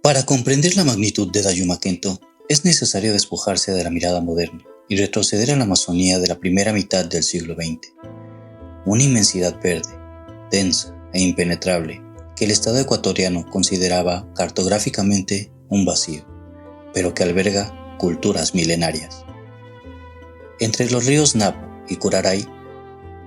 Para comprender la magnitud de Dayuma Kento, es necesario despojarse de la mirada moderna y retroceder a la Amazonía de la primera mitad del siglo XX. Una inmensidad verde, densa e impenetrable que el Estado ecuatoriano consideraba cartográficamente un vacío, pero que alberga culturas milenarias. Entre los ríos Napo y Curaray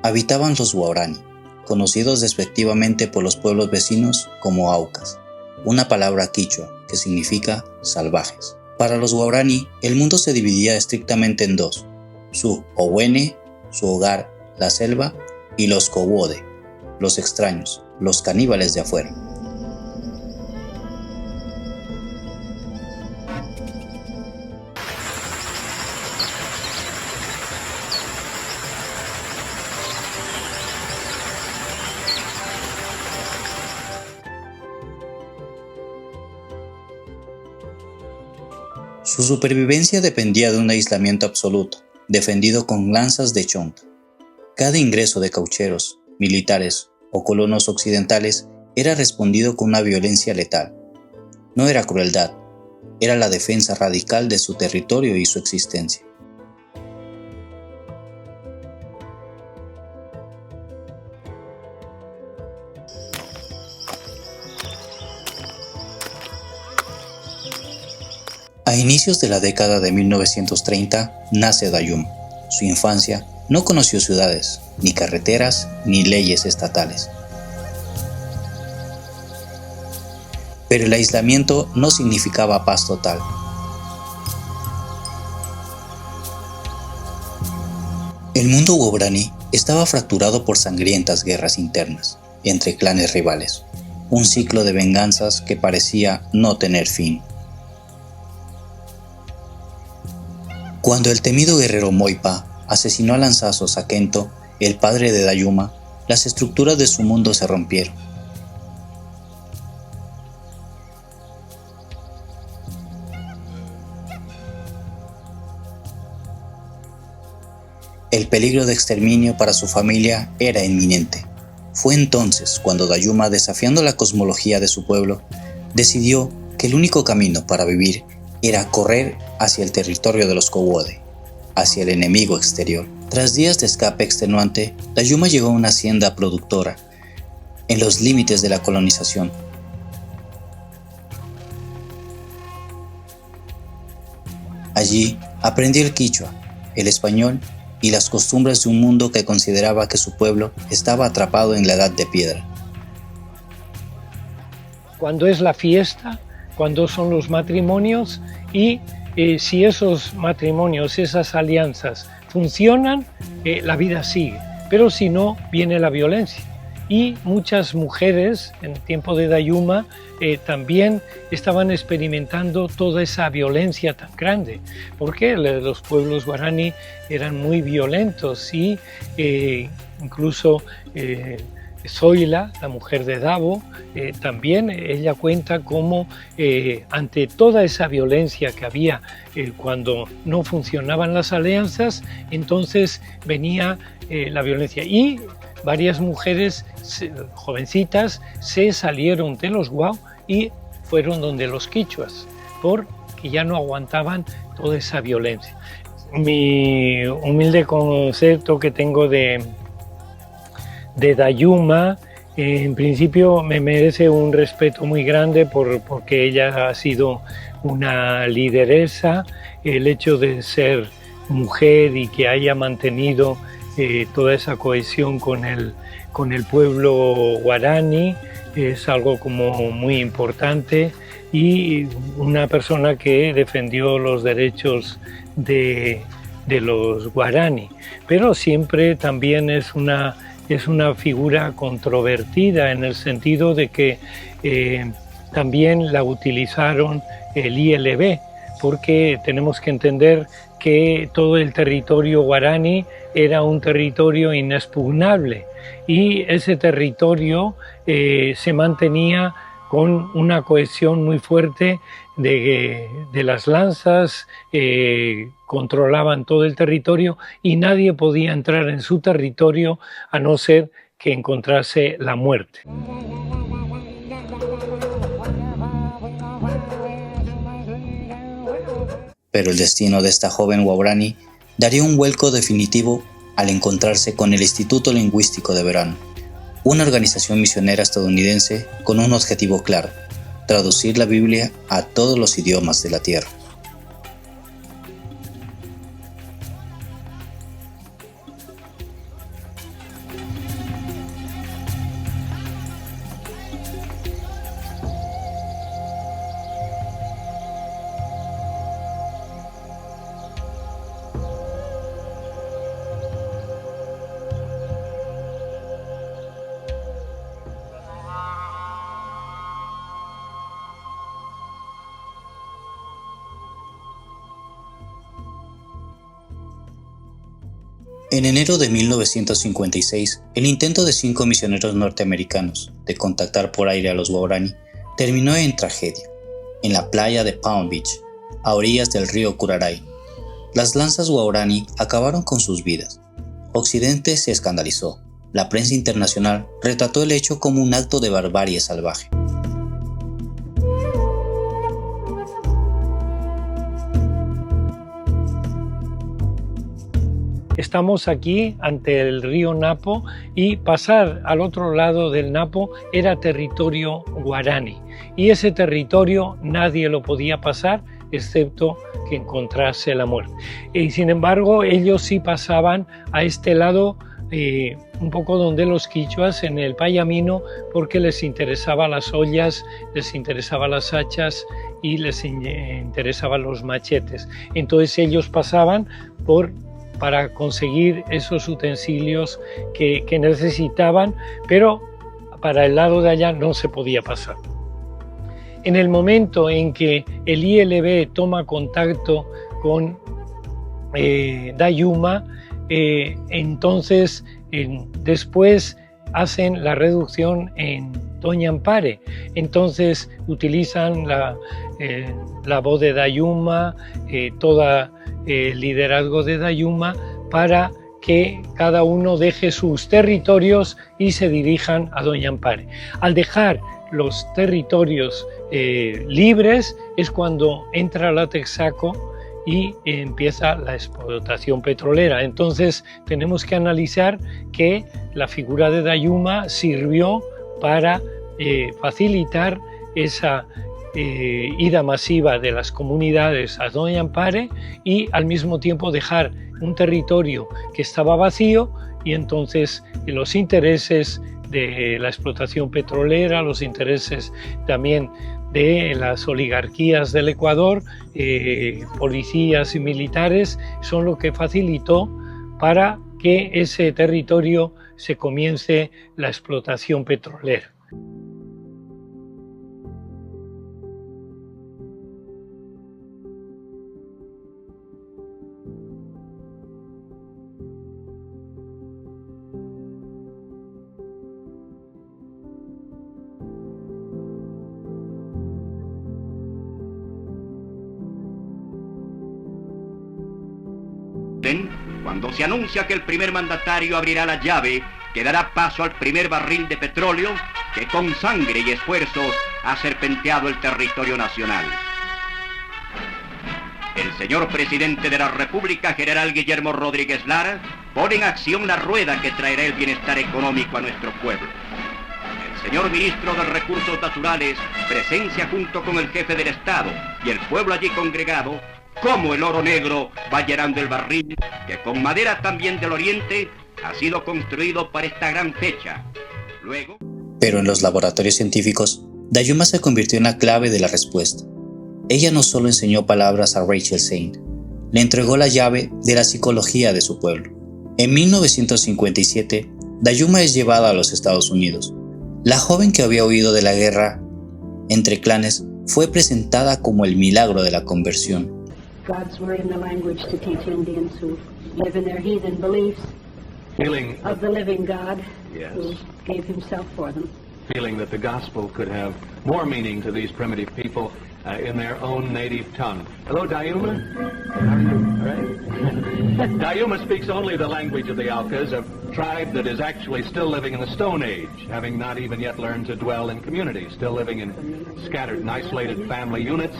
habitaban los Guarani, conocidos despectivamente por los pueblos vecinos como Aucas, una palabra quichua que significa salvajes. Para los Guarani, el mundo se dividía estrictamente en dos: su Ohuene, su hogar, la selva, y los Cowode, los extraños, los caníbales de afuera. Su supervivencia dependía de un aislamiento absoluto, defendido con lanzas de chonta. Cada ingreso de caucheros, militares o colonos occidentales era respondido con una violencia letal. No era crueldad, era la defensa radical de su territorio y su existencia. A inicios de la década de 1930 nace Dayuma. Su infancia no conoció ciudades, ni carreteras, ni leyes estatales. Pero el aislamiento no significaba paz total. El mundo guaraní estaba fracturado por sangrientas guerras internas entre clanes rivales, un ciclo de venganzas que parecía no tener fin. Cuando el temido guerrero Moipa asesinó a lanzazos a Kento, el padre de Dayuma, las estructuras de su mundo se rompieron. El peligro de exterminio para su familia era inminente. Fue entonces cuando Dayuma, desafiando la cosmología de su pueblo, decidió que el único camino para vivir era correr hacia el territorio de los Cowode, hacia el enemigo exterior. Tras días de escape extenuante, Dayuma llegó a una hacienda productora, en los límites de la colonización. Allí aprendió el quichua, el español y las costumbres de un mundo que consideraba que su pueblo estaba atrapado en la edad de piedra. Cuando es la fiesta, cuando son los matrimonios y si esos matrimonios, esas alianzas funcionan, la vida sigue, pero si no, viene la violencia. Y muchas mujeres en el tiempo de Dayuma también estaban experimentando toda esa violencia tan grande, porque los pueblos guaraní eran muy violentos y incluso Zoila, la mujer de Davo, también ella cuenta cómo ante toda esa violencia que había cuando no funcionaban las alianzas, entonces venía la violencia y varias mujeres jovencitas se salieron de los Guau y fueron donde los quichuas, porque ya no aguantaban toda esa violencia. Mi humilde concepto que tengo de Dayuma, en principio me merece un respeto muy grande porque ella ha sido una lideresa. El hecho de ser mujer y que haya mantenido toda esa cohesión con el pueblo guaraní es algo como muy importante, y una persona que defendió los derechos de los guaraní, pero siempre también es una figura controvertida en el sentido de que también la utilizaron el ILB, porque tenemos que entender que todo el territorio guaraní era un territorio inexpugnable y ese territorio se mantenía con una cohesión muy fuerte de las lanzas, controlaban todo el territorio y nadie podía entrar en su territorio a no ser que encontrase la muerte. Pero el destino de esta joven Waorani daría un vuelco definitivo al encontrarse con el Instituto Lingüístico de Verano, una organización misionera estadounidense con un objetivo claro: traducir la Biblia a todos los idiomas de la tierra. En enero de 1956, el intento de 5 misioneros norteamericanos de contactar por aire a los Waorani terminó en tragedia, en la playa de Palm Beach, a orillas del río Curaray. Las lanzas Waorani acabaron con sus vidas. Occidente se escandalizó. La prensa internacional retrató el hecho como un acto de barbarie salvaje. Estamos aquí ante el río Napo y pasar al otro lado del Napo era territorio guaraní, y ese territorio nadie lo podía pasar excepto que encontrase la muerte. Y sin embargo ellos sí pasaban a este lado, un poco donde los quichuas, en el Payamino, porque les interesaban las ollas, les interesaban las hachas y les interesaban los machetes. Entonces ellos pasaban para conseguir esos utensilios que necesitaban, pero para el lado de allá no se podía pasar. En el momento en que el ILB toma contacto con Dayuma, entonces después hacen la reducción en Doña Ampare. Entonces utilizan la voz de Dayuma, toda el liderazgo de Dayuma, para que cada uno deje sus territorios y se dirijan a Doña Ampare. Al dejar los territorios libres es cuando entra la Texaco y empieza la explotación petrolera. Entonces tenemos que analizar que la figura de Dayuma sirvió para facilitar esa ida masiva de las comunidades a Doña Ampare y al mismo tiempo dejar un territorio que estaba vacío, y entonces los intereses de la explotación petrolera, los intereses también de las oligarquías del Ecuador, policías y militares, son lo que facilitó para que ese territorio se comience la explotación petrolera. Cuando se anuncia que el primer mandatario abrirá la llave que dará paso al primer barril de petróleo que con sangre y esfuerzos ha serpenteado el territorio nacional. El señor presidente de la República, general Guillermo Rodríguez Lara, pone en acción la rueda que traerá el bienestar económico a nuestro pueblo. El señor ministro de Recursos Naturales presencia junto con el jefe del Estado y el pueblo allí congregado cómo el oro negro va llenando el barril que con madera también del oriente ha sido construido para esta gran fecha. Luego... Pero en los laboratorios científicos, Dayuma se convirtió en la clave de la respuesta. Ella no solo enseñó palabras a Rachel Saint, le entregó la llave de la psicología de su pueblo. En 1957, Dayuma es llevada a los Estados Unidos. La joven que había huido de la guerra entre clanes fue presentada como el milagro de la conversión. God's word in the language to teach Indians who live in their heathen beliefs of the living God, yes, who gave himself for them. Feeling that the gospel could have more meaning to these primitive people in their own native tongue. Hello, Dayuma. How are you? All right. Dayuma speaks only the language of the Aucas, a tribe that is actually still living in the Stone Age, having not even yet learned to dwell in communities, still living in scattered and isolated family units.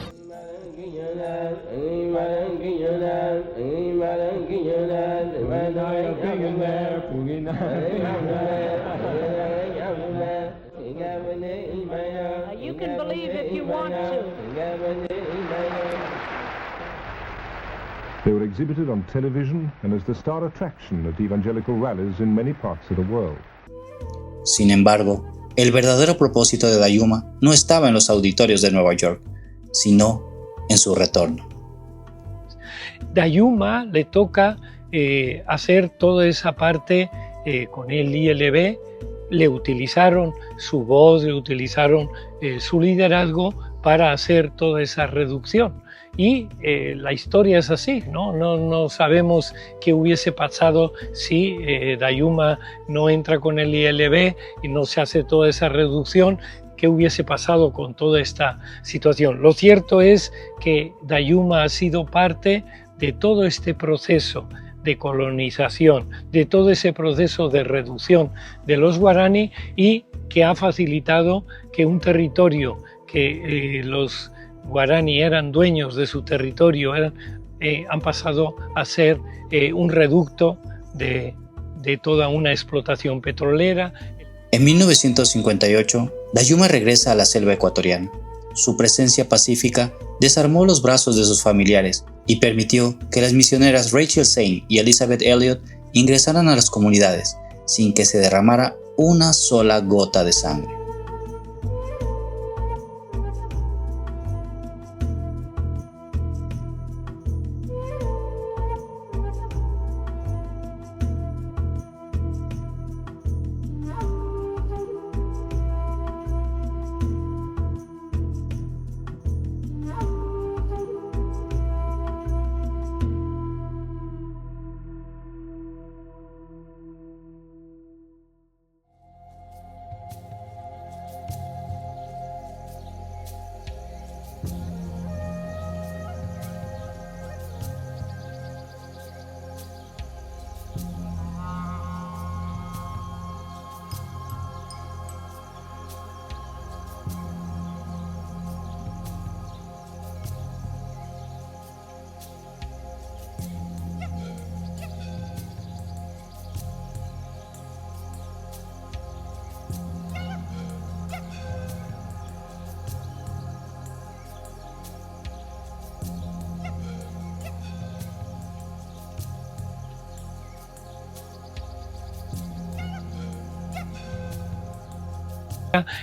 You can believe if you want to. They were exhibited on television and as the star attraction at evangelical rallies in many parts of the world. Sin embargo, el verdadero propósito de Dayuma no estaba en los auditorios de Nueva York, sino en su retorno. Dayuma le toca hacer toda esa parte con el ILB. Le utilizaron su voz, le utilizaron su liderazgo para hacer toda esa reducción. Y la historia es así, ¿no? No sabemos qué hubiese pasado si Dayuma no entra con el ILB y no se hace toda esa reducción, qué hubiese pasado con toda esta situación. Lo cierto es que Dayuma ha sido parte de todo este proceso de colonización, de todo ese proceso de reducción de los guaraní y que ha facilitado que un territorio que los guaraní eran dueños de su territorio, han pasado a ser un reducto de toda una explotación petrolera. En 1958, Dayuma regresa a la selva ecuatoriana. Su presencia pacífica desarmó los brazos de sus familiares y permitió que las misioneras Rachel Zane y Elizabeth Elliot ingresaran a las comunidades sin que se derramara una sola gota de sangre.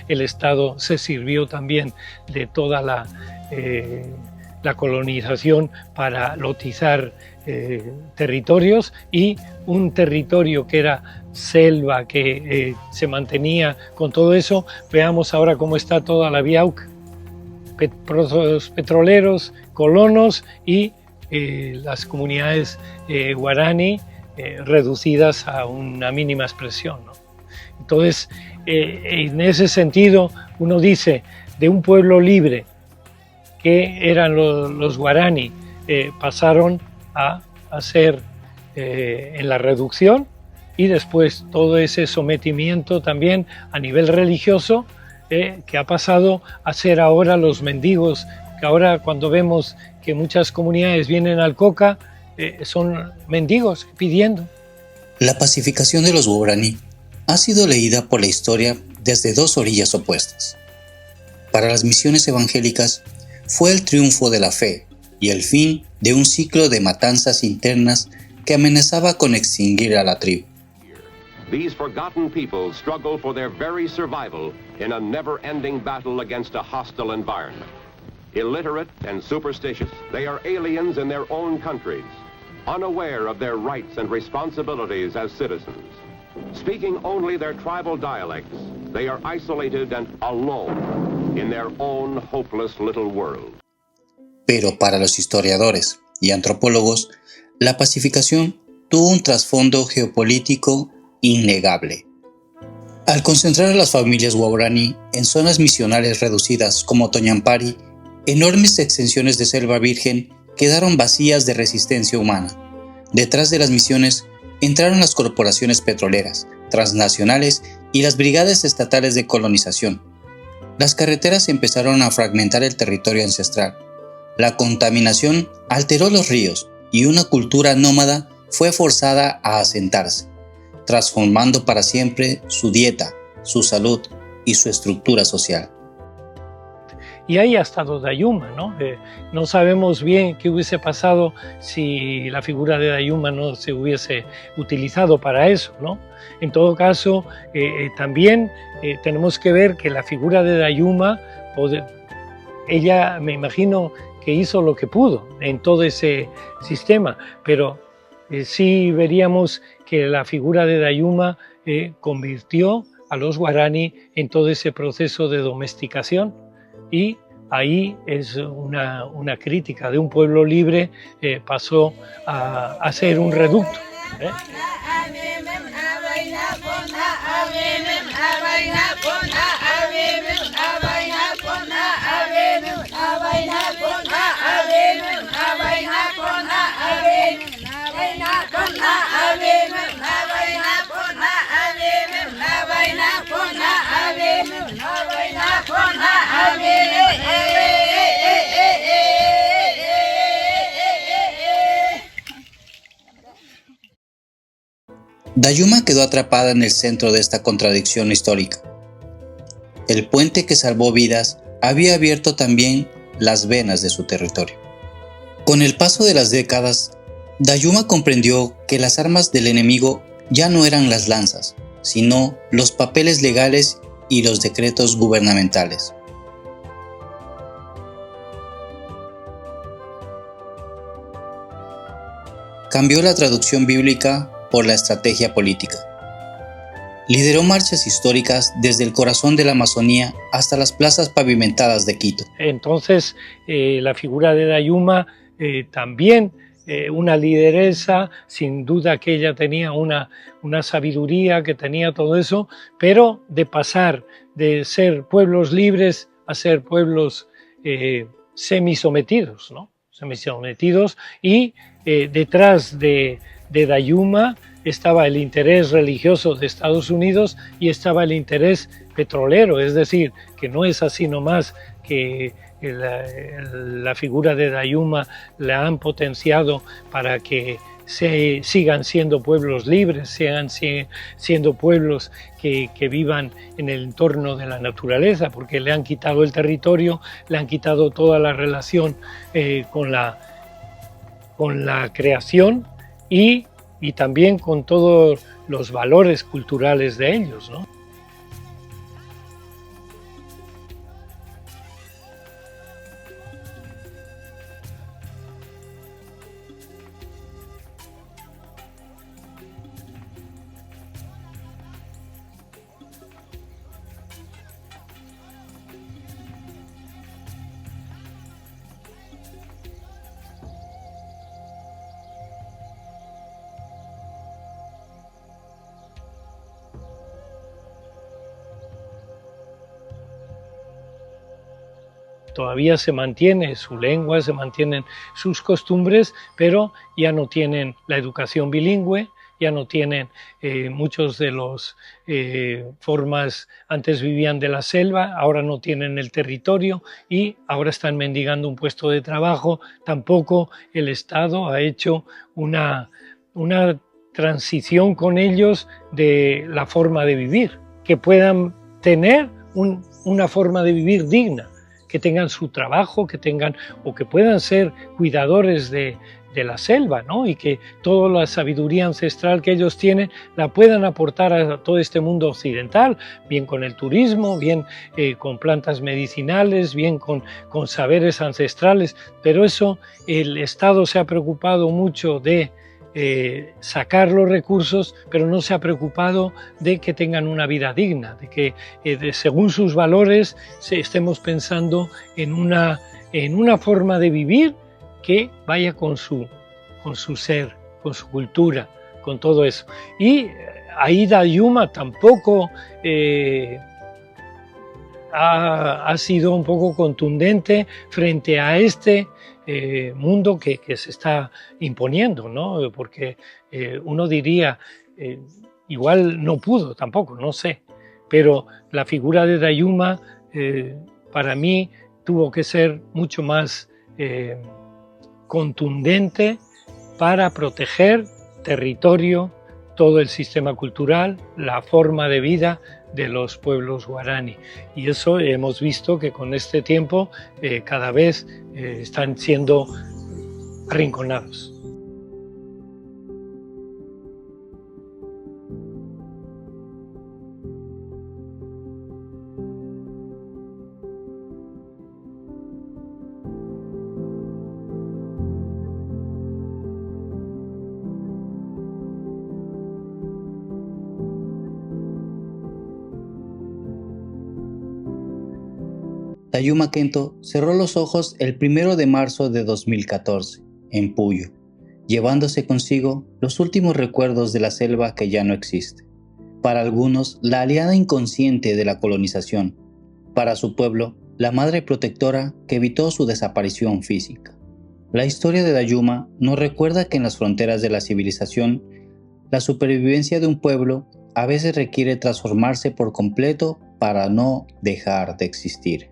El Estado se sirvió también de toda la colonización para lotizar territorios, y un territorio que era selva, que se mantenía con todo eso. Veamos ahora cómo está toda la Biauc, pozos petroleros, colonos y las comunidades guaraní reducidas a una mínima expresión, ¿no? Entonces, en ese sentido, uno dice, de un pueblo libre, que eran los guaraní, pasaron a ser en la reducción, y después todo ese sometimiento también a nivel religioso, que ha pasado a ser ahora los mendigos, que ahora cuando vemos que muchas comunidades vienen al Coca, son mendigos pidiendo. La pacificación de los guaraní ha sido leída por la historia desde dos orillas opuestas. Para las misiones evangélicas fue el triunfo de la fe y el fin de un ciclo de matanzas internas que amenazaba con extinguir a la tribu. These forgotten people struggle for their very survival in a never-ending battle against a hostile environment. Illiterate and superstitious, they are aliens in their own countries, unaware of their rights and responsibilities as citizens. Speaking only their tribal dialects, they are isolated and alone in their own hopeless little world. Pero para los historiadores y antropólogos, la pacificación tuvo un trasfondo geopolítico innegable. Al concentrar a las familias guaraní en zonas misionales reducidas como Toñampari, enormes extensiones de selva virgen quedaron vacías de resistencia humana. Detrás de las misiones entraron las corporaciones petroleras, transnacionales y las brigadas estatales de colonización. Las carreteras empezaron a fragmentar el territorio ancestral. La contaminación alteró los ríos y una cultura nómada fue forzada a asentarse, transformando para siempre su dieta, su salud y su estructura social. Y ahí ha estado Dayuma, ¿no? No sabemos bien qué hubiese pasado si la figura de Dayuma no se hubiese utilizado para eso, ¿no? En todo caso, también tenemos que ver que la figura de Dayuma, ella me imagino que hizo lo que pudo en todo ese sistema, pero sí veríamos que la figura de Dayuma convirtió a los guaraní en todo ese proceso de domesticación, y ahí es una crítica de un pueblo libre, pasó a ser un reducto. Dayuma quedó atrapada en el centro de esta contradicción histórica. El puente que salvó vidas había abierto también las venas de su territorio. Con el paso de las décadas, Dayuma comprendió que las armas del enemigo ya no eran las lanzas, sino los papeles legales y los decretos gubernamentales. Cambió la traducción bíblica por la estrategia política. Lideró marchas históricas desde el corazón de la Amazonía hasta las plazas pavimentadas de Quito. Entonces, la figura de Dayuma también una lideresa, sin duda que ella tenía una sabiduría, que tenía todo eso, pero de pasar de ser pueblos libres a ser pueblos semisometidos, ¿no? Semisometidos, y detrás de Dayuma estaba el interés religioso de Estados Unidos y estaba el interés petrolero, es decir, que no es así nomás que la figura de Dayuma la han potenciado para que sigan siendo pueblos libres, siendo pueblos que vivan en el entorno de la naturaleza, porque le han quitado el territorio, le han quitado toda la relación con la creación y también con todos los valores culturales de ellos, ¿no? Todavía se mantiene su lengua, se mantienen sus costumbres, pero ya no tienen la educación bilingüe, ya no tienen muchos de los formas, antes vivían de la selva, ahora no tienen el territorio y ahora están mendigando un puesto de trabajo. Tampoco el Estado ha hecho una transición con ellos de la forma de vivir, que puedan tener una forma de vivir digna, que tengan su trabajo, que puedan ser cuidadores de la selva, ¿no? Y que toda la sabiduría ancestral que ellos tienen la puedan aportar a todo este mundo occidental, bien con el turismo, bien con plantas medicinales, bien con saberes ancestrales. Pero eso el Estado se ha preocupado mucho de sacar los recursos, pero no se ha preocupado de que tengan una vida digna, de que según sus valores estemos pensando en una forma de vivir que vaya con su ser, con su cultura, con todo eso. Y ahí Dayuma tampoco ha sido un poco contundente frente a este mundo que se está imponiendo, ¿no? Porque uno diría, igual no pudo tampoco, no sé, pero la figura de Dayuma para mí tuvo que ser mucho más contundente para proteger territorio, todo el sistema cultural, la forma de vida de los pueblos guaraní. Y eso hemos visto que con este tiempo cada vez están siendo arrinconados. Dayuma Kento cerró los ojos el 1 de marzo de 2014, en Puyo, llevándose consigo los últimos recuerdos de la selva que ya no existe. Para algunos, la aliada inconsciente de la colonización. Para su pueblo, la madre protectora que evitó su desaparición física. La historia de Dayuma nos recuerda que en las fronteras de la civilización, la supervivencia de un pueblo a veces requiere transformarse por completo para no dejar de existir.